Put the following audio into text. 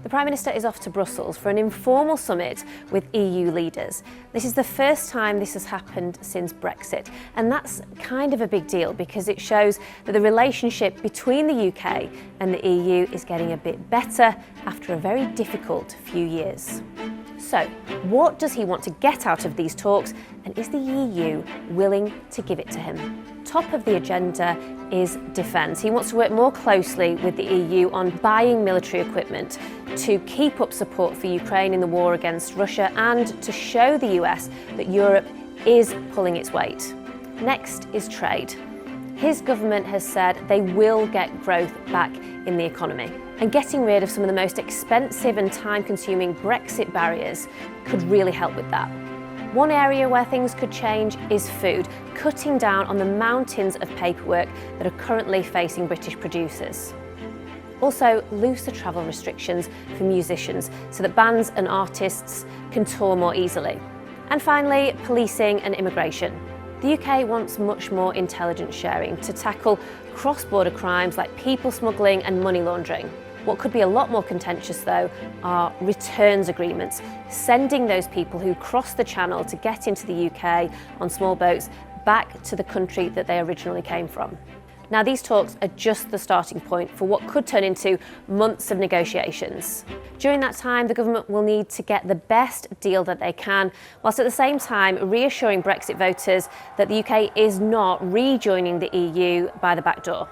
The Prime Minister is off to Brussels for an informal summit with EU leaders. This is the first time this has happened since Brexit, and that's kind of a big deal because it shows that the relationship between the UK and the EU is getting a bit better after a very difficult few years. So, what does he want to get out of these talks, and is the EU willing to give it to him? Top of the agenda is defence. He wants to work more closely with the EU on buying military equipment to keep up support for Ukraine in the war against Russia and to show the US that Europe is pulling its weight. Next is trade. His government has said they will get growth back in the economy. And getting rid of some of the most expensive and time-consuming Brexit barriers could really help with that. One area where things could change is food, cutting down on the mountains of paperwork that are currently facing British producers. Also, looser travel restrictions for musicians so that bands and artists can tour more easily. And finally, policing and immigration. The UK wants much more intelligence sharing to tackle cross-border crimes like people smuggling and money laundering. What could be a lot more contentious, though, are returns agreements, sending those people who cross the channel to get into the UK on small boats back to the country that they originally came from. Now, these talks are just the starting point for what could turn into months of negotiations. During that time, the government will need to get the best deal that they can, whilst at the same time reassuring Brexit voters that the UK is not rejoining the EU by the back door.